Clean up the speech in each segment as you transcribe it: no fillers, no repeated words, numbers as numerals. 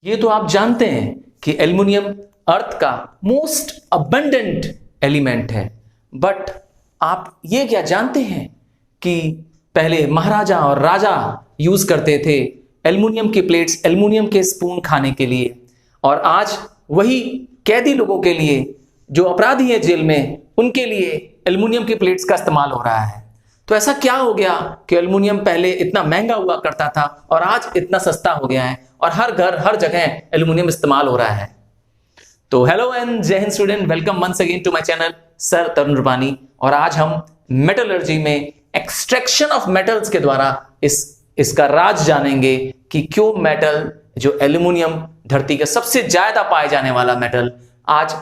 ये तो आप जानते हैं कि एल्युमिनियम अर्थ का मोस्ट अबंडेंट एलिमेंट है, बट आप ये क्या जानते हैं कि पहले महाराजा और राजा यूज करते थे एल्युमिनियम की प्लेट्स, एल्युमिनियम के स्पून खाने के लिए, और आज वही कैदी लोगों के लिए जो अपराधी हैं जेल में, उनके लिए एल्युमिनियम की प्लेट्स का इस्तेमाल हो रहा है। तो ऐसा क्या हो गया कि एल्युमिनियम पहले इतना महंगा हुआ करता था और आज इतना सस्ता हो गया है और हर घर हर जगह एल्युमिनियम इस्तेमाल हो रहा है। तो हेलो एंड जय हिंद student, welcome once again to my channel sir Tarun Rupani. और आज हम मेटलर्जी में एक्सट्रैक्शन ऑफ मेटल्स के द्वारा इसका राज जानेंगे कि क्यों मेटल जो एल्युमिनियम धरती का सबसे ज्यादा पाए जाने वाला मेटल आज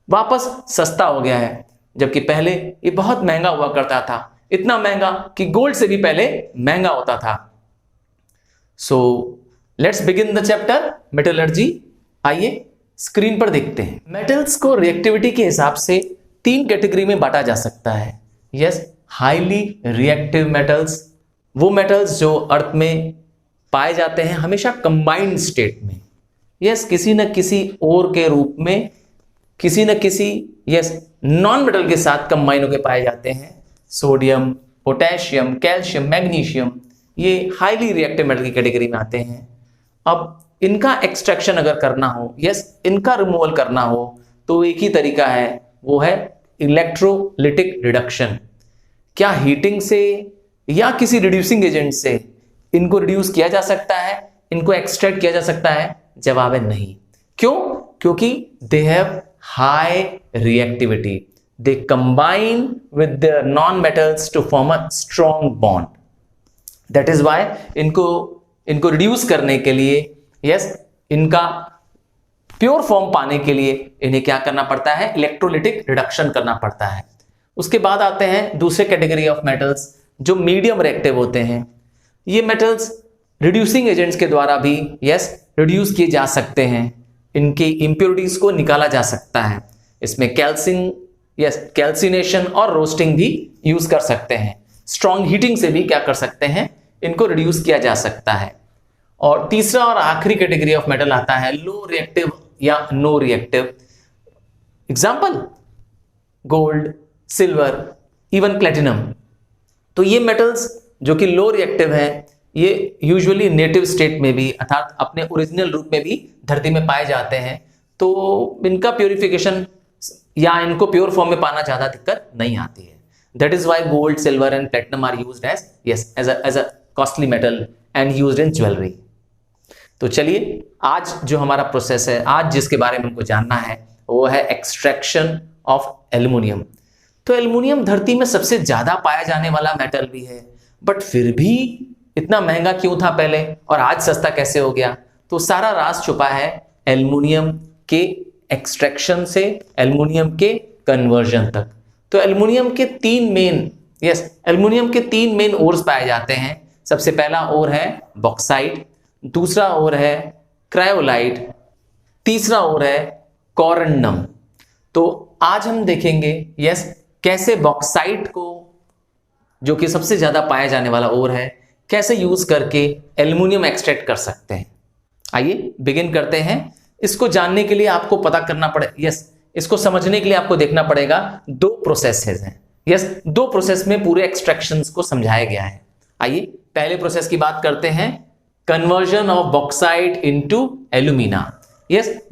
वापस सस्ता हो गया है, जबकि पहले ये बहुत महंगा हुआ करता था, इतना महंगा कि गोल्ड से भी पहले महंगा होता था। So let's begin the chapter metallurgy. आइए स्क्रीन पर देखते हैं। मेटल्स को रिएक्टिविटी के हिसाब से 3 कैटेगरी में बांटा जा सकता है। यस, हाईली रिएक्टिव मेटल्स, वो मेटल्स जो अर्थ में पाए जाते हैं हमेशा कंबाइंड स्टेट में। यस, किसी न किसी ओर के रूप में, किसी न किसी नॉन मेटल के साथ कंबाइन होकर पाए जाते हैं। सोडियम, पोटेशियम, कैल्शियम, मैग्नीशियम, ये हाईली रिएक्टिव मेटल की कैटेगरी में आते हैं। अब इनका एक्सट्रैक्शन अगर करना हो, इनका रिमूवल करना हो, तो एक ही तरीका है, वो है इलेक्ट्रोलिटिक रिडक्शन। क्या हीटिंग से या किसी रिड्यूसिंग एजेंट से इनको रिड्यूस किया जा सकता है, इनको एक्सट्रैक्ट किया जा सकता है? जवाब है नहीं। क्यों? क्योंकि they have high reactivity, they combine with the non metals to form a strong bond. That is why इनको रिड्यूस करने के लिए, इनका प्योर फॉर्म पाने के लिए इन्हें क्या करना पड़ता है? इलेक्ट्रोलिटिक रिडक्शन करना पड़ता है। उसके बाद आते हैं दूसरे कैटेगरी ऑफ मेटल्स जो मीडियम रिएक्टिव होते हैं। ये मेटल्स रिड्यूसिंग एजेंट्स के द्वारा भी रिड्यूस किए जा सकते हैं, इनकी इंप्योरिटीज को निकाला जा सकता है। इसमें कैल्सिनेशन और रोस्टिंग भी यूज कर सकते हैं। स्ट्रॉन्ग हीटिंग से भी क्या कर सकते हैं? इनको रिड्यूस किया जा सकता है। और तीसरा और आखिरी कैटेगरी ऑफ मेटल आता है लो रिएक्टिव या no reactive. Example gold, silver, even platinum. तो ये मेटल्स जो कि लो रिएक्टिव हैं, ये यूजुअली नेटिव स्टेट में भी, अर्थात अपने ओरिजिनल रूप में भी धरती में पाए जाते हैं। तो इनका प्योरिफिकेशन या इनको प्योर फॉर्म में पाना ज्यादा दिक्कत नहीं आती है। That is why gold, silver and platinum are used as a costly metal and used in jewellery. तो चलिए आज जो हमारा प्रोसेस है, आज जिसके बारे में हमको जानना है, वो है एक्सट्रैक्शन ऑफ एल्युमिनियम। तो एल्युमिनियम धरती में सबसे ज्यादा पाया जाने वाला मेटल भी है, बट फिर भी इतना महंगा क्यों था पहले और आज सस्ता कैसे हो गया? तो सारा राज छुपा है एल्युमिनियम के एक्सट्रैक्शन से एल्युमिनियम के कन्वर्जन तक। तो एल्युमिनियम के तीन मेन ओर्स पाए जाते हैं। सबसे पहला ओर है बॉक्साइट, दूसरा ओर है क्रायोलाइट, तीसरा ओर है कोरंडम। तो आज हम देखेंगे कैसे बॉक्साइट को, जो कि सबसे ज्यादा पाया जाने वाला ओर है, कैसे यूज करके एल्युमिनियम एक्सट्रैक्ट कर सकते हैं। आइए बिगिन करते हैं। इसको जानने के लिए आपको पता करना पड़े, इसको समझने के लिए आपको देखना पड़ेगा 2 प्रोसेसेस हैं। 2 प्रोसेस में पूरे एक्सट्रैक्शंस को समझाया गया है। आइए पहले प्रोसेस की बात करते हैं, conversion of bauxite into alumina.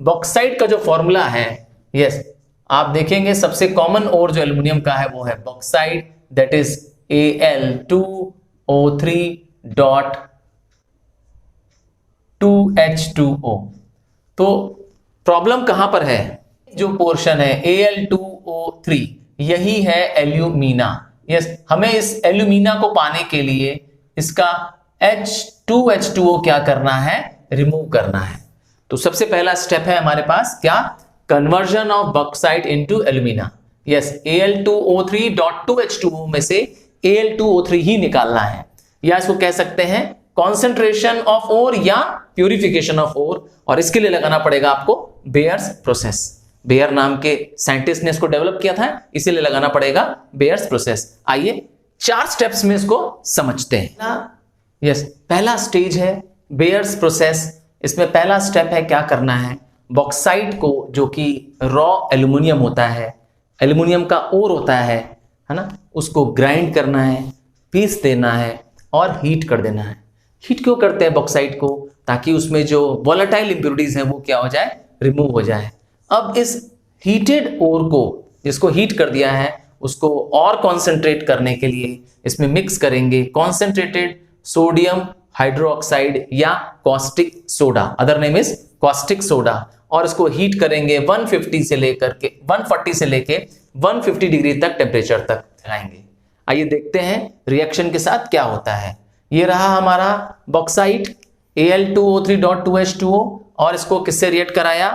Bauxite का जो फॉर्मूला है, आप देखेंगे सबसे कॉमन ओर जो एल्युमिनियम का है वो है बॉक्साइट, दैट इज Al2O3.2H2O। तो प्रॉब्लम कहां पर है? जो पोर्शन है Al2O3, यही है एल्यूमिना। हमें इस एल्यूमिना को पाने के लिए इसका H2H2O क्या करना है? रिमूव करना है। तो सबसे पहला स्टेप है हमारे पास क्या? Conversion of bauxite into alumina. Al2O3.2H2O में से Al2O3 ही निकालना है, या इसको कह सकते हैं कॉन्सेंट्रेशन ऑफ ओर या प्यूरिफिकेशन ऑफ ओर। और इसके लिए लगाना पड़ेगा आपको बेयर्स प्रोसेस। बेयर नाम के साइंटिस्ट ने इसको डेवलप किया था, इसीलिए लगाना पड़ेगा बेयर्स प्रोसेस। आइए 4 स्टेप्स में इसको समझते हैं। पहला स्टेज है बेयर्स प्रोसेस। इसमें पहला स्टेप है क्या करना है, बॉक्साइट को जो कि रॉ एल्यूमिनियम होता है, एल्यूमिनियम का ओर होता है ना, उसको ग्राइंड करना है, पीस देना है और हीट कर देना है। हीट क्यों करते हैं बॉक्साइट को, ताकि उसमें जो वॉलेटाइल इंप्योरिटीज है वो क्या हो जाए, रिमूव हो जाए। अब इस हीटेड ओर को, जिसको हीट कर दिया है, उसको और कॉन्सेंट्रेट करने के लिए इसमें मिक्स करेंगे कॉन्सेंट्रेटेड सोडियम हाइड्रोक्साइड या caustic soda, other name is caustic soda, और इसको हीट करेंगे 140 से लेकर के 150 डिग्री तक टेम्परेचर तक लगाएंगे। आइए देखते हैं रिएक्शन के साथ क्या होता है। ये रहा हमारा बॉक्साइट Al2O3.2H2O, और इसको किससे रिएक्ट कराया,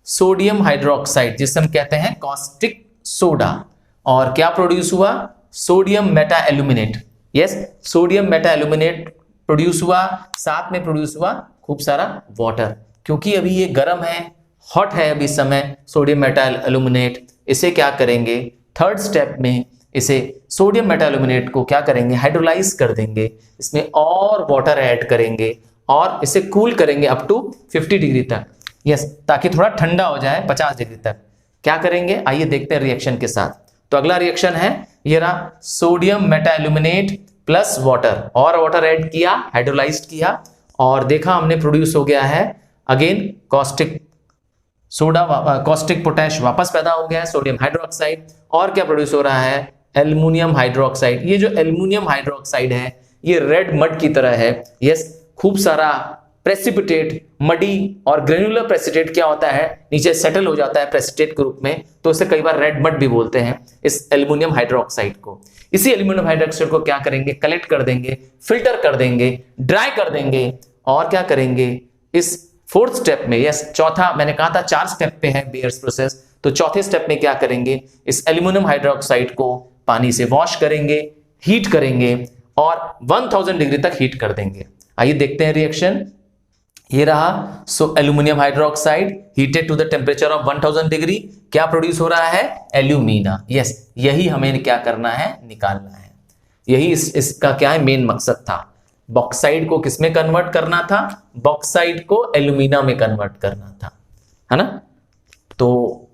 सोडियम हाइड्रोक्साइड जिसे हम कहते हैं कॉस्टिक सोडा, और क्या प्रोड्यूस हुआ, sodium Meta aluminate. Yes, sodium Meta aluminate produce हुआ, साथ में प्रोड्यूस हुआ खूब सारा वाटर, क्योंकि अभी ये गर्म है, हॉट है अभी समय सोडियम मेटा एल्यूमिनेट। इसे क्या करेंगे, थर्ड स्टेप में इसे सोडियम मेटा एल्यूमिनेट को क्या करेंगे, हाइड्रोलाइज कर देंगे, इसमें और वाटर ऐड करेंगे और इसे कूल करेंगे अप टू 50 डिग्री तक। यस, ताकि थोड़ा ठंडा हो जाए 50 डिग्री तक। क्या करेंगे, आइए देखते हैं रिएक्शन के साथ। तो अगला रिएक्शन है, ये रहा sodium Meta aluminate plus water, और वाटर ऐड किया, हाइड्रोलाइज किया, और देखा हमने प्रोड्यूस हो गया है again caustic soda, caustic potash वापस पैदा हो गया है, सोडियम हाइड्रोक्साइड, और क्या प्रोड्यूस हो रहा है, एल्युमिनियम हाइड्रोक्साइड। ये जो एल्युमिनियम हाइड्रोक्साइड है ये रेड मड की तरह है। यस, खूब सारा प्रेसिपिटेट, मडी और ग्रेनुलर प्रेसिपिटेट क्या होता है, नीचे सेटल हो जाता है प्रेसिपिटेट के रूप में, तो इसे कई बार रेड मड भी बोलते हैं इस एल्युमिनियम हाइड्रोक्साइड को। इसी एल्युमिनियम हाइड्रोक्साइड को क्या करेंगे, कलेक्ट कर देंगे, फिल्टर कर देंगे, ड्राई कर देंगे, और क्या करेंगे इस फोर्थ स्टेप में, यस चौथा, मैंने कहा था 4 स्टेप पे है बेयर्स प्रोसेस, तो चौथे स्टेप में क्या करेंगे, इस एल्युमिनियम हाइड्रोक्साइड को पानी से वॉश करेंगे, हीट करेंगे और 1000 डिग्री तक हीट कर देंगे। आइए देखते हैं रिएक्शन। ये रहा aluminium hydroxide heated to the temperature of 1000 degree, क्या प्रोड्यूस हो रहा है, एल्यूमिना। यस, यही हमें क्या करना है, निकालना है। यही इसका क्या है, मेन मकसद था। बॉक्साइड को किसमें कन्वर्ट करना था, बॉक्साइड को एल्यूमिना में कन्वर्ट करना था, है ना। तो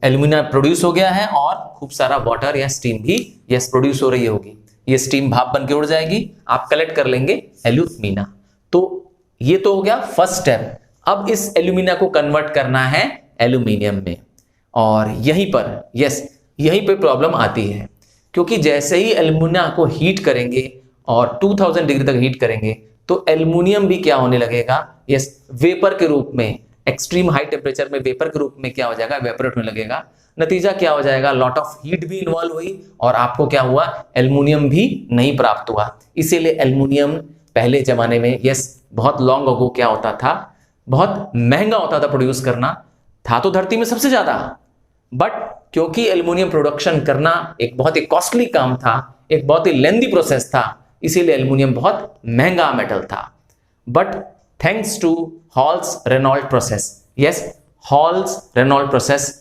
एल्यूमिना प्रोड्यूस हो गया है और खूब सारा वाटर या स्टीम भी यस प्रोड्यूस हो रही होगी। ये स्टीम भाप बन के उड़ जाएगी, आप कलेक्ट कर लेंगे एल्यूमिना। तो ये तो हो गया फर्स्ट स्टेप। अब इस एल्यूमिना को कन्वर्ट करना है एल्यूमिनियम में, और यहीं पर यहीं पे प्रॉब्लम आती है, क्योंकि जैसे ही एल्यूमिना को हीट करेंगे और 2000 डिग्री तक हीट करेंगे तो एल्युमिनियम भी क्या होने लगेगा, यस वेपर के रूप में, एक्सट्रीम हाई टेम्परेचर में वेपर के रूप में क्या हो जाएगा, वेपोरेट होने लगेगा। नतीजा क्या हो जाएगा, लॉट ऑफ हीट भी इन्वॉल्व हुई और आपको क्या हुआ, एल्युमिनियम भी नहीं प्राप्त हुआ। इसीलिए एल्युमिनियम पहले जमाने में यस बहुत लॉन्ग अगो क्या होता था, बहुत महंगा होता था प्रोड्यूस करना, था तो धरती में सबसे ज्यादा, बट क्योंकि एल्युमिनियम प्रोडक्शन करना एक बहुत ही कॉस्टली काम था, एक बहुत ही लेंदी प्रोसेस था, इसीलिए एल्युमिनियम बहुत महंगा मेटल था। But thanks to Hall's Reynold process, yes Hall's Reynold process,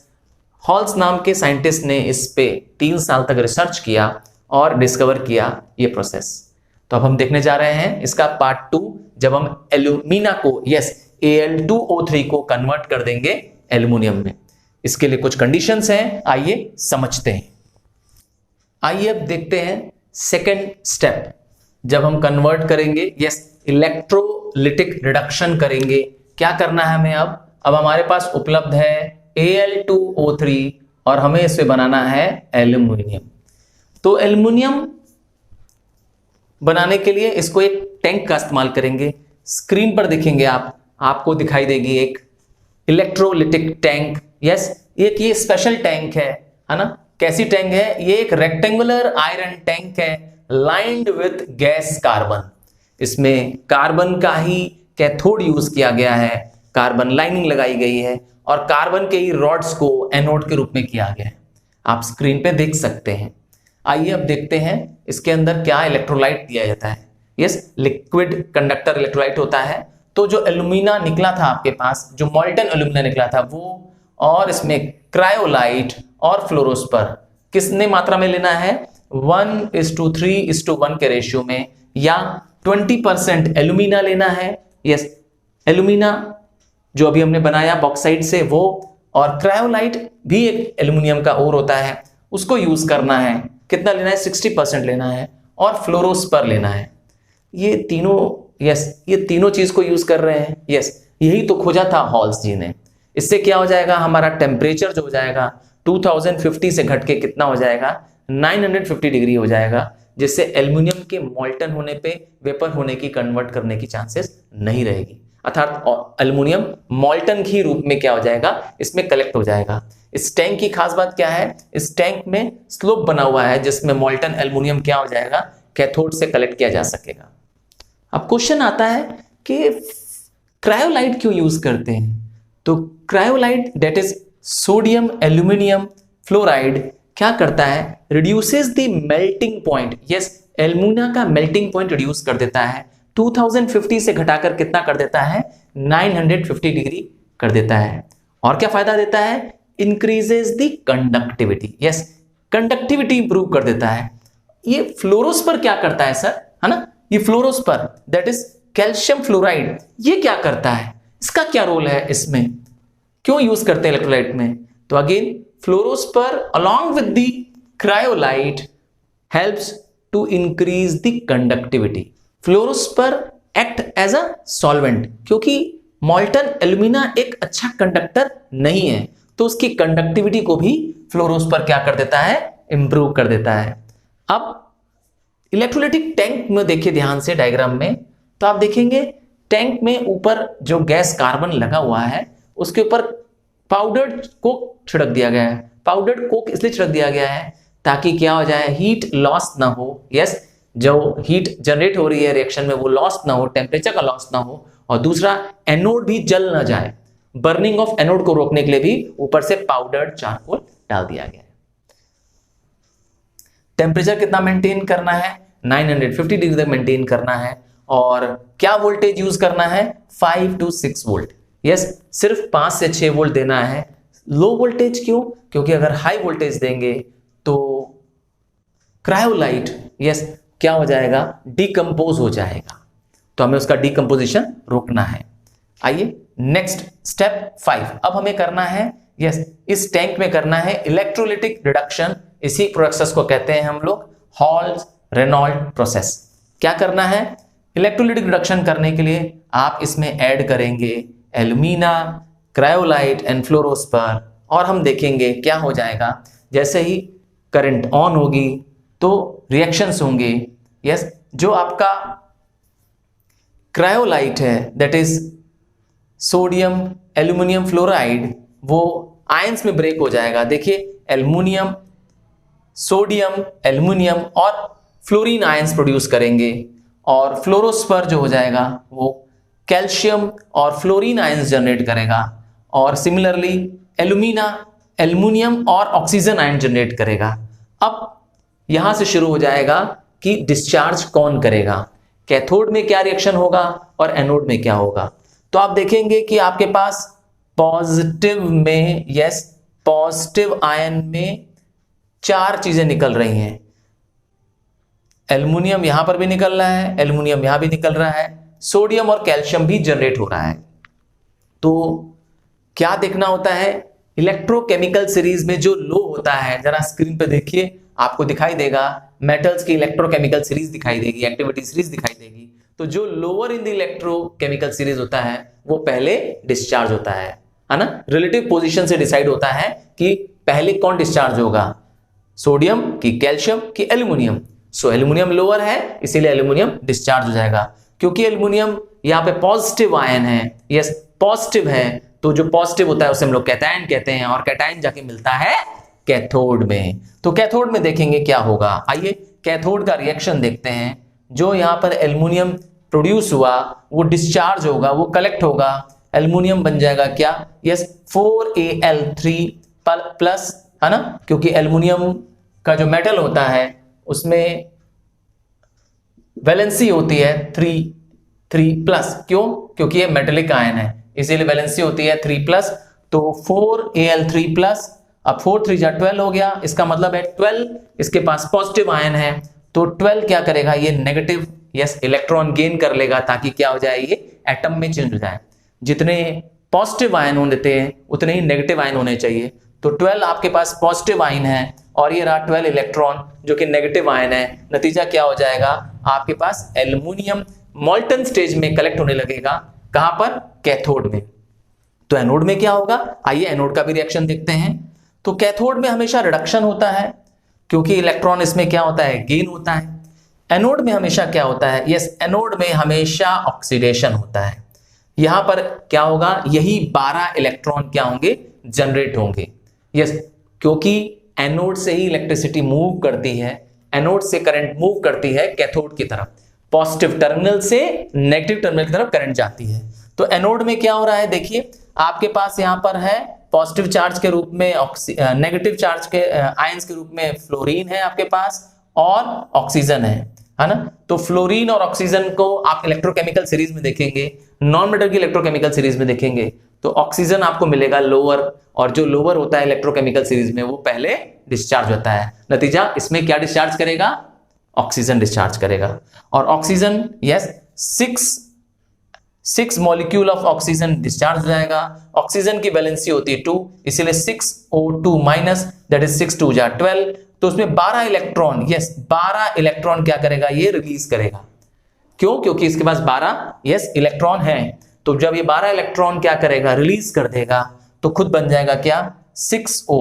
Hall's नाम के साइंटिस्ट ने इस पे 3 साल तक रिसर्च किया और डिस्कवर किया ये प्रोसेस। तो अब हम देखने जा रहे हैं इसका पार्ट 2, जब हम एल्यूमिना को यस Al2O3 को कन्वर्ट कर देंगे एल्युमिनियम में। इसके लिए कुछ कंडीशंस हैं, आइए समझते हैं। आइए अब देखते हैं सेकेंड स्टेप, जब हम कन्वर्ट करेंगे यस इलेक्ट्रोलिटिक रिडक्शन करेंगे। क्या करना है हमें, अब हमारे पास उपलब्ध है Al2O3 और हमें इसे बनाना है एल्युमिनियम। तो एल्युमिनियम बनाने के लिए इसको एक टैंक का इस्तेमाल करेंगे। स्क्रीन पर देखेंगे आपको दिखाई देगी एक इलेक्ट्रोलिटिक टैंक। यस, ये स्पेशल टैंक है ना। कैसी टैंक है, ये एक रेक्टेंगुलर आयरन टैंक है लाइंड विथ गैस कार्बन। इसमें कार्बन का ही कैथोड यूज किया गया है, कार्बन लाइनिंग लगाई गई है और कार्बन के ही रॉड्स को एनोड के रूप में किया गया है, आप स्क्रीन पे देख सकते हैं। आइए अब देखते हैं इसके अंदर क्या इलेक्ट्रोलाइट दिया जाता है। यस, लिक्विड कंडक्टर इलेक्ट्रोलाइट होता है। तो जो एल्यूमिना निकला था आपके पास, जो मॉल्टन एल्यूमिना निकला था वो, और इसमें क्रायोलाइट और फ्लोरोस्पर किसने मात्रा में लेना है, 1:3:1 के रेशियो में, या 20% एल्यूमिना लेना है। यस, एल्यूमिना जो अभी हमने बनाया बॉक्साइट से वो, और क्रायोलाइट भी एक एल्यूमिनियम का ओर होता है, उसको यूज करना है। कितना लेना है? 60% लेना है, और फ्लोरोस्पर लेना है। ये तीनों, ये तीनों चीज को यूज कर रहे हैं। यही तो खोजा था हॉल्स जी ने। इससे क्या हो जाएगा, हमारा टेम्परेचर जो हो जाएगा 2050 से घट के कितना हो जाएगा, 950 डिग्री हो जाएगा, जिससे एल्युमिनियम के मॉल्टन होने पे वेपर होने की, कन्वर्ट करने की चांसेस नहीं रहेगी। अर्थात एल्युमिनियम मॉल्टन की रूप में क्या हो जाएगा, इसमें कलेक्ट हो जाएगा। इस टैंक की खास बात क्या है, इस टैंक में स्लोप बना हुआ है जिसमें मॉल्टन एल्युमिनियम क्या हो जाएगा, कैथोड से कलेक्ट किया जा सकेगा। अब क्वेश्चन आता है कि क्रायोलाइट क्यों यूज करते हैं? तो cryolite that is sodium aluminium fluoride क्या करता है, reduces the melting point. Yes, alumina का मेल्टिंग पॉइंट रिड्यूस कर देता है, 2050 से घटाकर कितना कर देता है, 950 डिग्री कर देता है। और क्या फायदा देता है, increases the conductivity. Yes, conductivity improve कर देता है। ये फ्लोरोस्पर क्या करता है सर, है ना, ये fluorspar that is calcium fluoride, ये क्या करता है, इसका क्या रोल है, इसमें क्यों यूज करते हैं इलेक्ट्रोलाइट में? तो again fluorspar along with the cryolite helps to increase the conductivity. Fluorspar act as a solvent, क्योंकि मॉल्टन एल्यूमिना एक अच्छा कंडक्टर नहीं है, तो उसकी कंडक्टिविटी को भी फ्लोरोस्पर क्या कर देता है, इंप्रूव कर देता है। अब इलेक्ट्रोलाइटिक टैंक में देखिए ध्यान से डायग्राम में, तो आप देखेंगे टैंक में ऊपर जो गैस कार्बन लगा हुआ है उसके ऊपर पाउडर्ड कोक छिड़क दिया गया है। पाउडर्ड कोक इसलिए छिड़क दिया गया है ताकि क्या हो जाए, हीट लॉस ना हो। यस, जो हीट जनरेट हो रही है रिएक्शन में वो लॉस ना हो, टेम्परेचर का लॉस ना हो, और दूसरा एनोड भी जल ना जाए। बर्निंग ऑफ एनोड को रोकने के लिए भी ऊपर से पाउडर्ड चारकोल डाल दिया गया है। टेम्परेचर कितना मेंटेन करना है, 950 डिग्री तक मेंटेन करना है, और क्या वोल्टेज यूज करना है, 5 to 6 वोल्ट। यस, सिर्फ 5 से 6 वोल्ट देना है। लो वोल्टेज क्यों? क्योंकि अगर हाई वोल्टेज देंगे तो क्रायोलाइट क्या हो जाएगा, डिकम्पोज हो जाएगा, तो हमें उसका डिकम्पोजिशन रोकना है। आइए नेक्स्ट स्टेप 5, अब हमें करना है इस टैंक में करना है इलेक्ट्रोलिटिक रिडक्शन। इसी प्रोसेस को कहते हैं हम लोग हॉल्स रेनॉल्ड प्रोसेस। क्या करना है, इलेक्ट्रोलिटिक रिडक्शन करने के लिए आप इसमें ऐड करेंगे एल्यूमिना, क्रायोलाइट एंड फ्लोरोस्पर, और हम देखेंगे क्या हो जाएगा। जैसे ही करंट ऑन होगी तो रिएक्शंस होंगे। यस, जो आपका क्रायोलाइट है that is sodium aluminium fluoride, वो आयंस में ब्रेक हो जाएगा। देखिए एल्यूमिनियम, सोडियम, एल्यूमिनियम और फ्लोरीन आयंस प्रोड्यूस करेंगे, और फ्लोरोस्पर जो हो जाएगा वो कैल्शियम और फ्लोरीन आयंस जनरेट करेगा, और सिमिलरली एल्यूमिना, एल्यूमिनियम और ऑक्सीजन आयन जनरेट करेगा। अब यहां से शुरू हो जाएगा कि डिस्चार्ज कौन करेगा, कैथोड में क्या रिएक्शन होगा और एनोड में क्या होगा। तो आप देखेंगे कि आपके पास पॉजिटिव में, पॉजिटिव आयन में 4 चीजें निकल रही हैं। एल्यूमिनियम यहां पर भी निकल रहा है, एल्यूमिनियम यहां भी निकल रहा है, सोडियम और कैल्शियम भी जनरेट हो रहा है। तो क्या देखना होता है, इलेक्ट्रोकेमिकल सीरीज में जो लो होता है, जरा स्क्रीन पे देखिए आपको दिखाई देगा, मेटल्स की इलेक्ट्रोकेमिकल सीरीज दिखाई देगी, एक्टिविटी सीरीज दिखाई देगी। तो जो lower in the electrochemical series होता है वो पहले डिस्चार्ज होता है ना। रिलेटिव पोजीशन से डिसाइड होता है कि पहले कौन डिस्चार्ज होगा, सोडियम की कैल्शियम की एल्यूमिनियम। सो एल्यूमिनियम लोअर है इसीलिए एल्यूमिनियम डिस्चार्ज हो जाएगा, क्योंकि एल्यूमिनियम यहाँ पे पॉजिटिव आयन है। पॉजिटिव है, तो जो पॉजिटिव होता है उसे हम लोग कैटायन कहते हैं, और कैटायन जाके मिलता है कैथोड में। तो कैथोड में देखेंगे क्या होगा। आइए कैथोड का रिएक्शन देखते हैं। जो यहाँ पर एल्यूमिनियम प्रोड्यूस हुआ वो डिस्चार्ज होगा, वो कलेक्ट होगा, एल्यूमिनियम बन जाएगा क्या, 4Al3 प्लस, है ना, क्योंकि एल्यूमिनियम का जो मेटल होता है उसमें वैलेंसी होती है 3 प्लस। क्यों? क्योंकि ये मेटेलिक आयन है, इसीलिए वैलेंसी होती है 3 प्लस। तो 4Al3 प्लस, अब 4 3 जा 12 हो गया, इसका मतलब है 12 इसके पास पॉजिटिव आयन है, तो 12 क्या करेगा, ये नेगेटिव इलेक्ट्रॉन गेन कर लेगा, ताकि क्या हो जाए, ये एटम में चेंज हो जाए। जितने पॉजिटिव आयन होते हैं उतने ही नेगेटिव आयन होने चाहिए। तो 12 आपके पास पॉजिटिव आयन है और ये रहा 12 इलेक्ट्रॉन जो कि नेगेटिव आयन है। नतीजा क्या हो जाएगा, आपके पास एल्युमिनियम मॉल्टन स्टेज में कलेक्ट होने लगेगा। कहां पर, कैथोड में। तो एनोड में क्या होगा, आइए एनोड का भी रिएक्शन देखते हैं। तो कैथोड में हमेशा रिडक्शन होता है क्योंकि इलेक्ट्रॉन इसमें क्या होता है, गेन होता है। एनोड में हमेशा क्या होता है, यस एनोड में हमेशा ऑक्सीडेशन होता है। यहां पर क्या होगा, यही 12 इलेक्ट्रॉन क्या होंगे, जनरेट होंगे। यस, क्योंकि एनोड से ही इलेक्ट्रिसिटी मूव करती है, एनोड से करंट मूव करती है कैथोड की तरफ, पॉजिटिव टर्मिनल से नेगेटिव टर्मिनल की तरफ करंट जाती है। तो एनोड में क्या हो रहा है, देखिए आपके पास यहां पर है पॉजिटिव चार्ज के रूप में नेगेटिव चार्ज के आयंस के रूप में फ्लोरीन है आपके पास और ऑक्सीजन है ना। तो फ्लोरीन और ऑक्सीजन को आप इलेक्ट्रोकेमिकल सीरीज में देखेंगे, नॉन मेटल की इलेक्ट्रोकेमिकल सीरीज में देखेंगे तो ऑक्सीजन आपको मिलेगा लोअर, और जो लोअर होता है इलेक्ट्रोकेमिकल सीरीज में वो पहले डिस्चार्ज होता है। नतीजा इसमें क्या डिस्चार्ज करेगा, ऑक्सीजन डिस्चार्ज करेगा। और oxygen yes 6 molecule of oxygen discharge हो जाएगा। ऑक्सीजन की वैलेंसी होती है 2, इसीलिए 6O2 माइनस दैट इज 6 2 जा 12। तो उसमें 12 इलेक्ट्रॉन, यस 12 इलेक्ट्रॉन क्या करेगा, ये रिलीज करेगा। क्यों, क्योंकि इसके पास 12 यस इलेक्ट्रॉन है। तो जब ये 12 इलेक्ट्रॉन क्या करेगा, रिलीज कर देगा, तो खुद बन जाएगा क्या, 6O।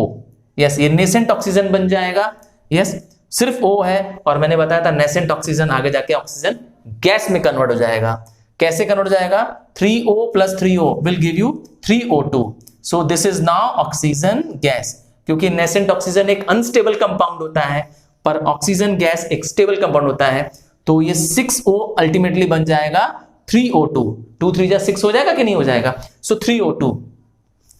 यस, ये नेसेंट ऑक्सीजन बन जाएगा। यस, सिर्फ O है और मैंने बताया था नेसेंट ऑक्सीजन आगे जाके ऑक्सीजन गैस में कन्वर्ट हो जाएगा। कैसे कन्वर्ट हो जाएगा, 3O + 3O will give you 3O2। So this is now oxygen gas. क्योंकि नेसेंट ऑक्सीजन एक अनस्टेबल कंपाउंड होता है पर ऑक्सीजन गैस एक स्टेबल कंपाउंड होता है। तो ये 6O अल्टीमेटली बन जाएगा 3O2। 2 3 जा 6 हो जाएगा कि नहीं हो जाएगा। सो 3O2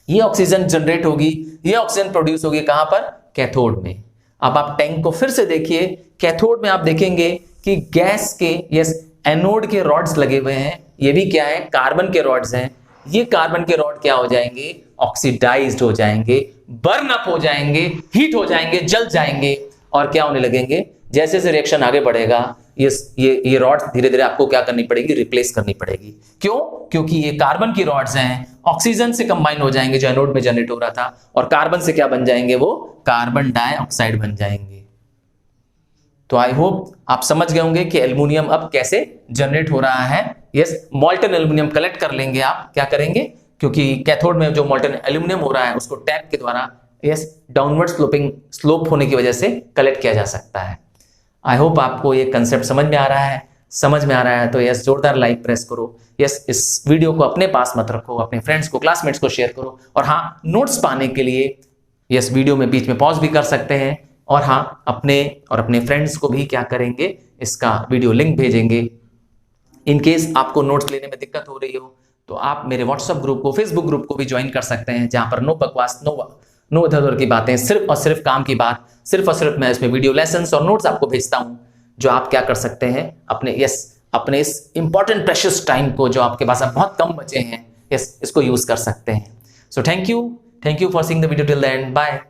ये ऑक्सीजन जनरेट होगी, ये ऑक्सीजन प्रोड्यूस होगी कहां पर, कैथोड में। अब आप टैंक को फिर से देखिए, कैथोड में आप देखेंगे कि गैस के यस एनोड के रॉड्स लगे हुए हैं। ये भी क्या है, कार्बन के रॉड्स हैं। ये कार्बन के रॉड क्या हो जाएंगे, ऑक्सीडाइज्ड हो जाएंगे, बर्न अप हो जाएंगे, हीट हो जाएंगे, जल जाएंगे और क्या होने लगेंगे, जैसे जैसे रिएक्शन आगे बढ़ेगा ये रॉड्स धीरे धीरे आपको क्या करनी पड़ेगी, रिप्लेस करनी पड़ेगी। क्यों, क्योंकि ये कार्बन की रॉड्स हैं, ऑक्सीजन से कंबाइन हो जाएंगे जो एनोड में जनरेट हो रहा था, और कार्बन से क्या बन जाएंगे, वो कार्बन डाइऑक्साइड बन जाएंगे। तो आई होप आप समझ गए होंगे कि एल्युमिनियम अब कैसे जनरेट हो रहा है। यस, मॉल्टन एल्युमिनियम कलेक्ट कर लेंगे आप, क्या करेंगे, क्योंकि कैथोड में जो मॉल्टन एल्युमिनियम हो रहा है उसको टैप के द्वारा यस डाउनवर्ड स्लोप होने की वजह से कलेक्ट किया जा सकता है। आई होप आपको ये कंसेप्ट समझ में आ रहा है। समझ में आ रहा है तो यस जोरदार लाइक प्रेस करो। यस, इस वीडियो को अपने पास मत रखो, अपने फ्रेंड्स को, क्लासमेट्स को शेयर करो। और हाँ, नोट्स पाने के लिए यस वीडियो में बीच में पॉज भी कर सकते हैं। और हाँ, अपने फ्रेंड्स को भी क्या करेंगे, इसका वीडियो लिंक भेजेंगे। इन केस आपको नोट्स लेने में दिक्कत हो रही हो तो आप मेरे व्हाट्सएप ग्रुप को, फेसबुक ग्रुप को भी ज्वाइन कर सकते हैं, जहां पर नो बकवास, नो इधर उधर की बातें, सिर्फ और सिर्फ काम की बात, सिर्फ और सिर्फ मैं इसमें वीडियो लेसन्स और नोट्स आपको भेजता हूं, जो आप क्या कर सकते हैं, अपने इस इंपॉर्टेंट प्रेशियस टाइम को, जो आपके पास अब बहुत कम बचे हैं, इसको यूज कर सकते हैं। So thank you for seeing the video till the end. Bye.